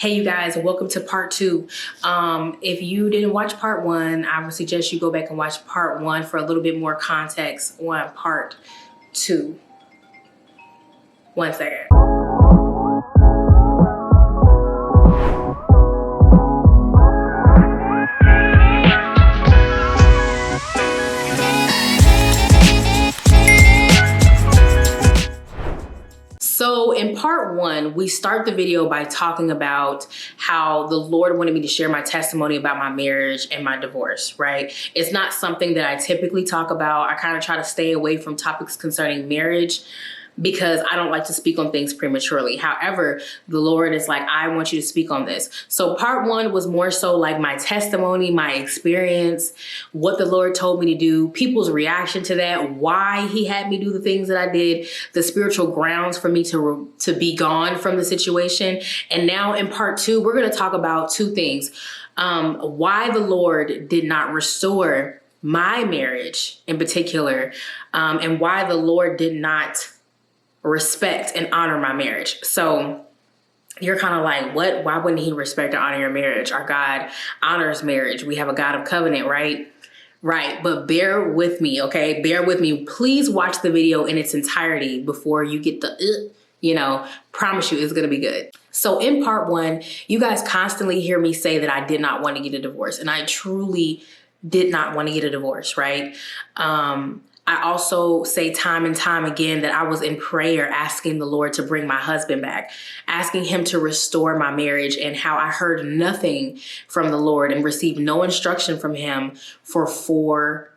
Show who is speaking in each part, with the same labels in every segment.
Speaker 1: Hey, you guys, welcome to part two. If you didn't watch part one, I would suggest you go back and watch part one for a little bit more context on part two. 1 second. So in part one, we start the video by talking about how the Lord wanted me to share my testimony about my marriage and my divorce, right? It's not something that I typically talk about. I kind of try to stay away from topics concerning marriage because I don't like to speak on things prematurely. However, the Lord is like, I want you to speak on this. So part one was more so like my testimony, my experience, what the Lord told me to do, people's reaction to that, why he had me do the things that I did, the spiritual grounds for me to be gone from the situation. And now in part two, we're going to talk about two things. Why the Lord did not restore my marriage in particular, and why the Lord did not respect and honor my marriage. So you're kind of like, what? Why wouldn't he respect or honor your marriage? Our God honors marriage. We have a God of covenant, right? Right. But bear with me, okay? Bear with me. Please watch the video in its entirety before you get the, promise you it's going to be good. So in part one, you guys constantly hear me say that I did not want to get a divorce. And I truly did not want to get a divorce, right? I also say time and time again that I was in prayer asking the Lord to bring my husband back, asking him to restore my marriage, and how I heard nothing from the Lord and received no instruction from him for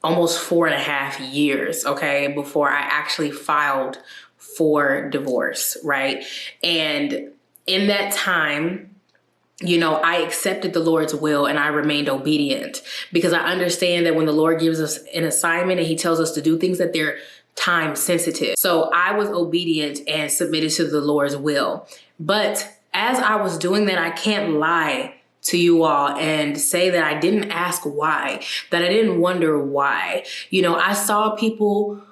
Speaker 1: almost 4.5 years, okay, before I actually filed for divorce, right? And in that time, I accepted the Lord's will and I remained obedient because I understand that when the Lord gives us an assignment and he tells us to do things that they're time sensitive. So I was obedient and submitted to the Lord's will. But as I was doing that, I can't lie to you all and say that I didn't ask why, that I didn't wonder why. I saw people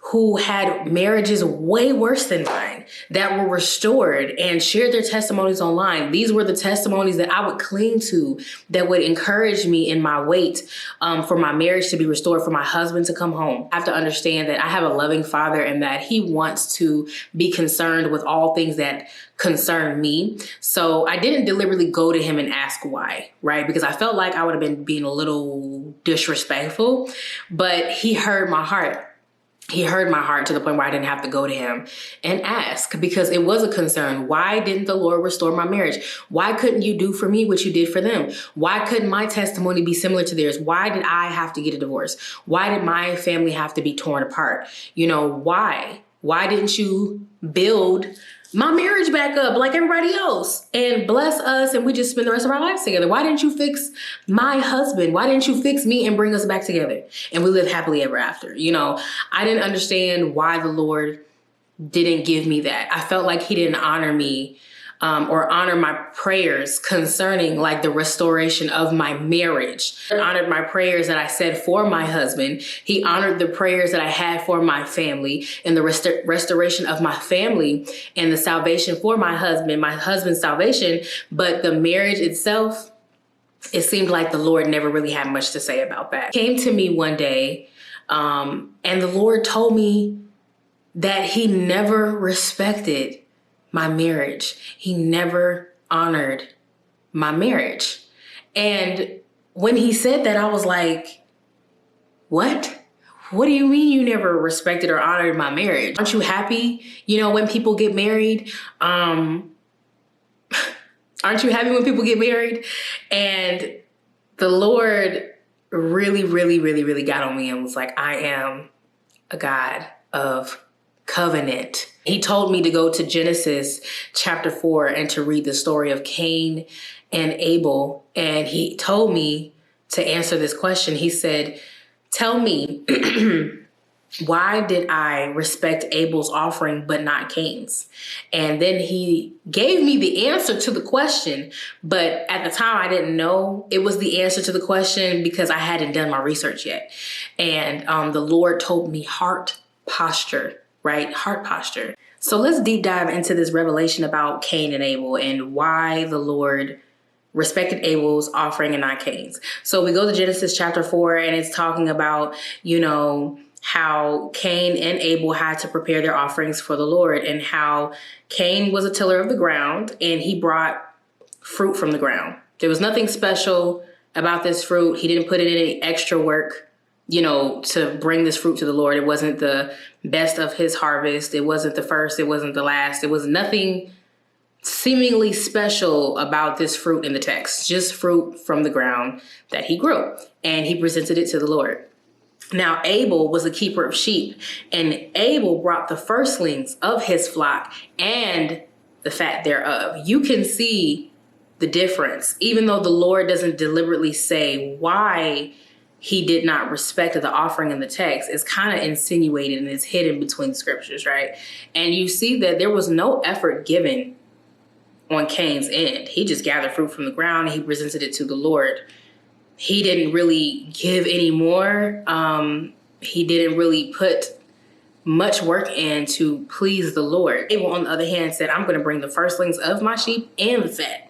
Speaker 1: who had marriages way worse than mine that were restored and shared their testimonies online. These were the testimonies that I would cling to that would encourage me in my wait for my marriage to be restored, for my husband to come home. I have to understand that I have a loving father and that he wants to be concerned with all things that concern me. So I didn't deliberately go to him and ask why, right? Because I felt like I would have been being a little disrespectful, but he heard my heart. He heard my heart to the point where I didn't have to go to him and ask because it was a concern. Why didn't the Lord restore my marriage? Why couldn't you do for me what you did for them? Why couldn't my testimony be similar to theirs? Why did I have to get a divorce? Why did my family have to be torn apart? Why? Why didn't you build my marriage back up like everybody else and bless us and we just spend the rest of our lives together? Why didn't you fix my husband? Why didn't you fix me and bring us back together and we live happily ever after? I didn't understand why the Lord didn't give me that. I felt like he didn't honor me or honor my prayers concerning like the restoration of my marriage. He honored my prayers that I said for my husband. He honored the prayers that I had for my family and the restoration of my family and the salvation for my husband's salvation. But the marriage itself, it seemed like the Lord never really had much to say about that. He came to me one day and the Lord told me that he never respected my marriage. He never honored my marriage. And when he said that, I was like, what? What do you mean you never respected or honored my marriage? Aren't you happy, when people get married? Aren't you happy when people get married? And the Lord really, really, really, really got on me and was like, I am a God of covenant. He told me to go to Genesis chapter 4 and to read the story of Cain and Abel. And he told me to answer this question. He said, tell me, why did I respect Abel's offering but not Cain's? And then he gave me the answer to the question. But at the time, I didn't know it was the answer to the question because I hadn't done my research yet. And the Lord told me heart posture, right? Heart posture. So let's deep dive into this revelation about Cain and Abel and why the Lord respected Abel's offering and not Cain's. So we go to Genesis chapter 4, and it's talking about, how Cain and Abel had to prepare their offerings for the Lord, and how Cain was a tiller of the ground and he brought fruit from the ground. There was nothing special about this fruit. He didn't put in any extra work, to bring this fruit to the Lord. It wasn't the best of his harvest. It wasn't the first. It wasn't the last. It was nothing seemingly special about this fruit in the text, just fruit from the ground that he grew, and he presented it to the Lord. Now, Abel was a keeper of sheep, and Abel brought the firstlings of his flock and the fat thereof. You can see the difference, even though the Lord doesn't deliberately say why he did not respect the offering in the text. It's kind of insinuated and it's hidden between the scriptures, right? And you see that there was no effort given on Cain's end. He just gathered fruit from the ground and he presented it to the Lord. He didn't really give any more. He didn't really put much work in to please the Lord. Abel, on the other hand, said, I'm going to bring the firstlings of my sheep and the fat,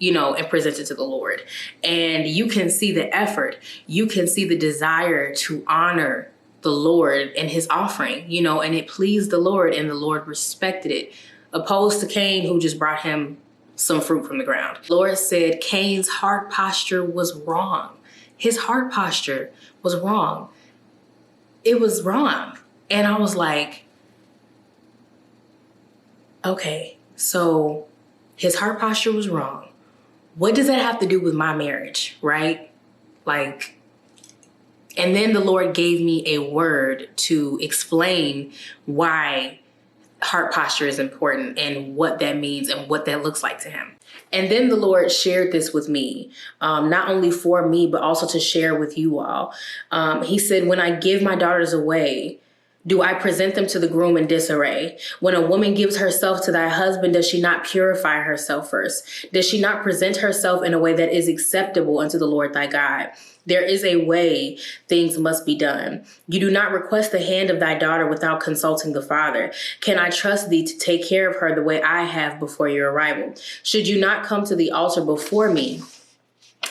Speaker 1: and present it to the Lord. And you can see the effort. You can see the desire to honor the Lord and his offering, and it pleased the Lord, and the Lord respected it, opposed to Cain, who just brought him some fruit from the ground. The Lord said Cain's heart posture was wrong. His heart posture was wrong. It was wrong. And I was like, okay, so his heart posture was wrong. What does that have to do with my marriage, right? And then the Lord gave me a word to explain why heart posture is important and what that means and what that looks like to him. And then the Lord shared this with me, not only for me, but also to share with you all. He said, when I give my daughters away, do I present them to the groom in disarray? When a woman gives herself to thy husband, does she not purify herself first? Does she not present herself in a way that is acceptable unto the Lord thy God? There is a way things must be done. You do not request the hand of thy daughter without consulting the father. Can I trust thee to take care of her the way I have before your arrival? Should you not come to the altar before me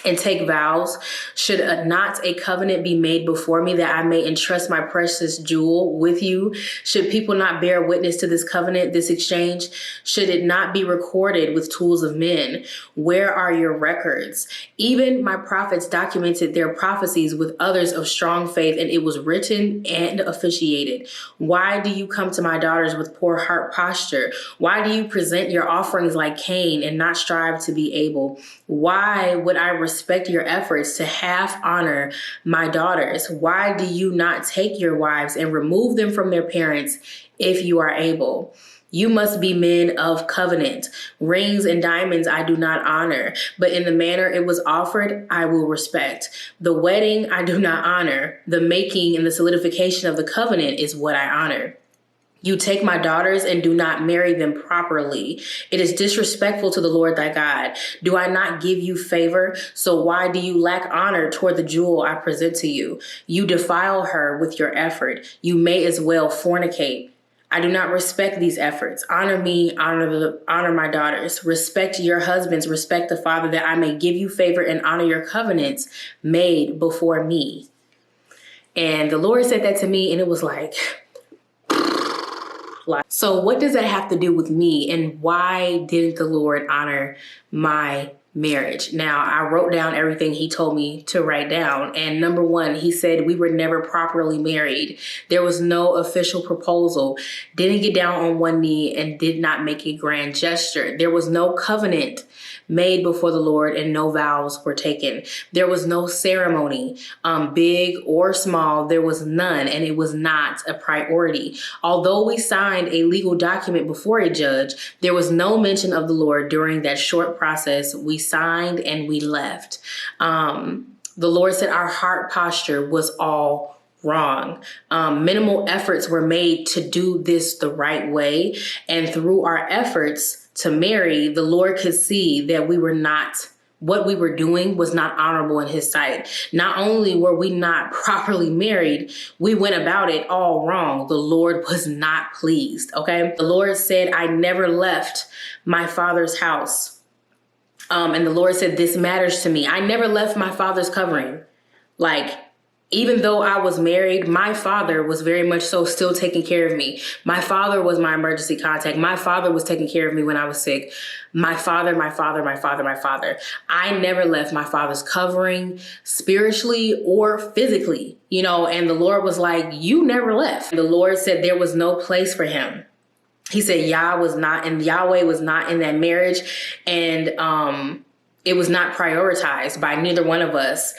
Speaker 1: and take vows? Should not a covenant be made before me that I may entrust my precious jewel with you? Should people not bear witness to this covenant, this exchange? Should it not be recorded with tools of men? Where are your records? Even my prophets documented their prophecies with others of strong faith, and it was written and officiated. Why do you come to my daughters with poor heart posture? Why do you present your offerings like Cain and not strive to be Abel? Why would I respect your efforts to half honor my daughters? Why do you not take your wives and remove them from their parents if you are able? You must be men of covenant. Rings and diamonds I do not honor, but in the manner it was offered, I will respect. The wedding I do not honor. The making and the solidification of the covenant is what I honor. You take my daughters and do not marry them properly. It is disrespectful to the Lord thy God. Do I not give you favor? So why do you lack honor toward the jewel I present to you? You defile her with your effort. You may as well fornicate. I do not respect these efforts. Honor me, honor my daughters. Respect your husbands, respect the father, that I may give you favor and honor your covenants made before me. And the Lord said that to me, and it was like, so what does that have to do with me, and why didn't the Lord honor my marriage? Now, I wrote down everything he told me to write down. And number one, he said we were never properly married. There was no official proposal, didn't get down on one knee, and did not make a grand gesture. There was no covenant made before the Lord, and no vows were taken. There was no ceremony, big or small. There was none, and it was not a priority. Although we signed a legal document before a judge, there was no mention of the Lord during that short process. We signed and we left. The Lord said our heart posture was all wrong. Minimal efforts were made to do this the right way, and through our efforts to marry, the Lord could see that we were not what we were doing was not honorable in his sight. Not only were we not properly married, we went about it all wrong. The Lord was not pleased, okay? The Lord said, I never left my father's house. And the Lord said, this matters to me. I never left my father's covering. Like, even though I was married, my father was very much so still taking care of me. My father was my emergency contact. My father was taking care of me when I was sick. My father. I never left my father's covering spiritually or physically, and the Lord was like, you never left. The Lord said there was no place for him. He said Yahweh was not in that marriage, and it was not prioritized by neither one of us.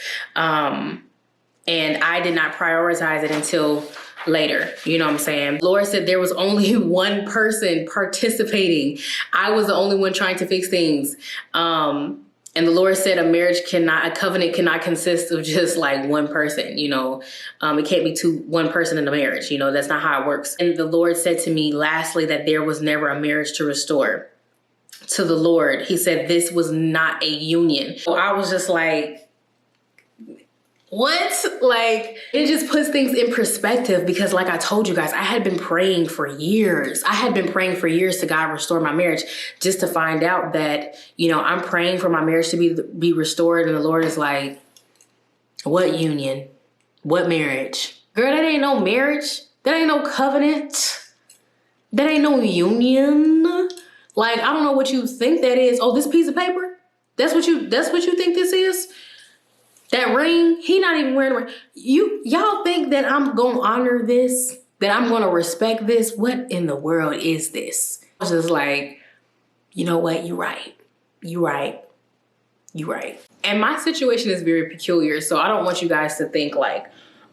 Speaker 1: And I did not prioritize it until later. You know what I'm saying? Lord said there was only one person participating. I was the only one trying to fix things. And the Lord said a covenant cannot consist of just like one person, it can't be one person in a marriage, that's not how it works. And the Lord said to me, lastly, that there was never a marriage to restore to the Lord. He said this was not a union. So I was just like, what? Like, it just puts things in perspective because like I told you guys, I had been praying for years. To God restore my marriage, just to find out that, I'm praying for my marriage to be restored. And the Lord is like, what union? What marriage? Girl, that ain't no marriage. That ain't no covenant. That ain't no union. Like, I don't know what you think that is. Oh, this piece of paper? That's what you think this is? That ring, he not even wearing a ring. Y'all think that I'm going to honor this? That I'm going to respect this? What in the world is this? I was just like, you know what? You're right. And my situation is very peculiar. So I don't want you guys to think like,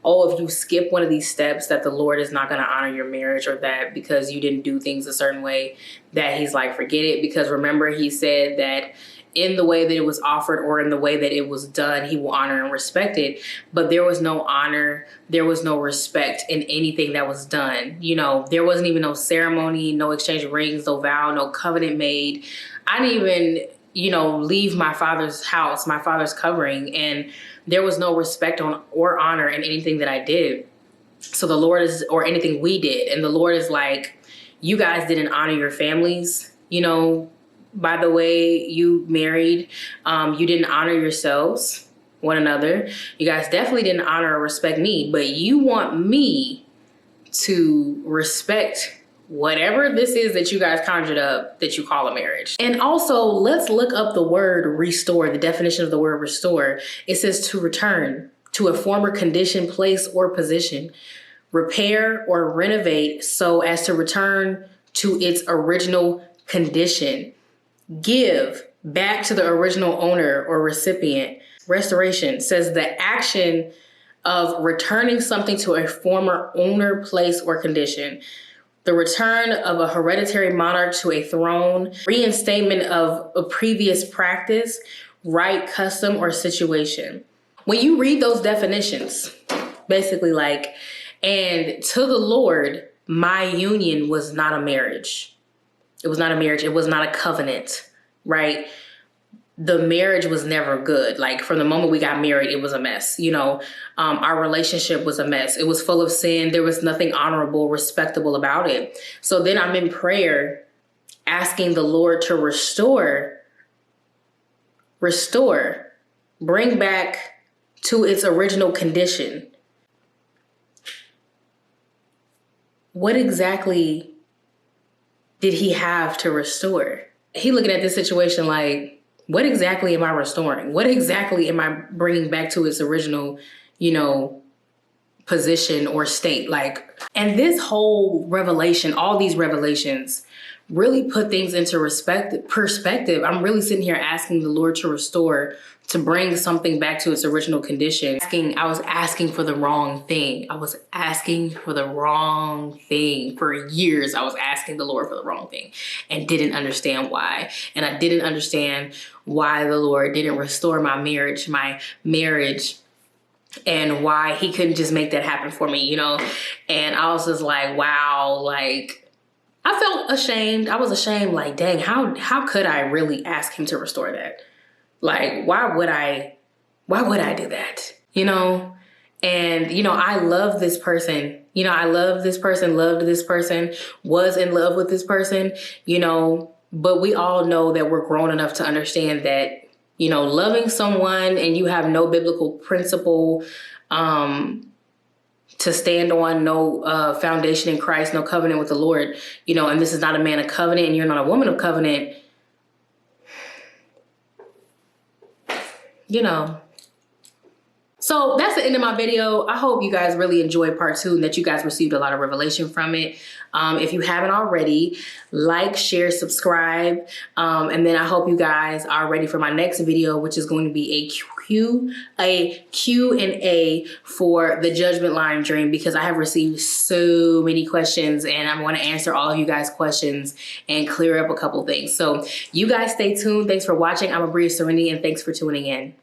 Speaker 1: oh, if you skip one of these steps that the Lord is not going to honor your marriage, or that because you didn't do things a certain way that he's like, forget it. Because remember, he said that in the way that it was offered or in the way that it was done, he will honor and respect it. But there was no honor, there was no respect in anything that was done. There wasn't even no ceremony, no exchange of rings, no vow, no covenant made. I didn't even, leave my father's house, my father's covering, and there was no respect or honor in anything that I did. So the Lord or anything we did. And the Lord is like, you guys didn't honor your families, by the way you married. You didn't honor yourselves, one another. You guys definitely didn't honor or respect me, but you want me to respect whatever this is that you guys conjured up that you call a marriage. And also, let's look up the word restore, the definition of the word restore. It says to return to a former condition, place, or position, repair or renovate so as to return to its original condition. Give back to the original owner or recipient. Restoration says the action of returning something to a former owner, place, or condition. The return of a hereditary monarch to a throne. Reinstatement of a previous practice, right, custom, or situation. When you read those definitions, basically like, and to the Lord, my union was not a marriage. It was not a marriage. It was not a covenant, right? The marriage was never good. Like from the moment we got married, it was a mess. Our relationship was a mess. It was full of sin. There was nothing honorable, respectable about it. So then I'm in prayer, asking the Lord to restore, bring back to its original condition. What exactly did he have to restore? He looking at this situation like, what exactly am I restoring? What exactly am I bringing back to its original, position or state? And this whole revelation, all these revelations really put things into perspective. I'm really sitting here asking the Lord to restore, to bring something back to its original condition. I was asking for the wrong thing. For years, I was asking the Lord for the wrong thing and didn't understand why. And I didn't understand why the Lord didn't restore my marriage, and why he couldn't just make that happen for me, And I was just like, wow, I felt ashamed. I was ashamed, dang, how could I really ask him to restore that? Like, why would I do that? You know? And, you know, I love this person. You know, I love this person, loved this person, was in love with this person, you know, but we all know that we're grown enough to understand that, you know, loving someone and you have no biblical principle to stand on, no foundation in Christ, no covenant with the Lord, you know, and this is not a man of covenant and you're not a woman of covenant, you know. So that's the end of my video. I hope you guys really enjoyed part 2 and that you guys received a lot of revelation from it. If you haven't already, like, share, subscribe. And then I hope you guys are ready for my next video, which is going to be a Q&A for the Judgment Line dream, because I have received so many questions and I want to answer all of you guys' questions and clear up a couple things. So you guys stay tuned. Thanks for watching. I'm Abria Serenity and thanks for tuning in.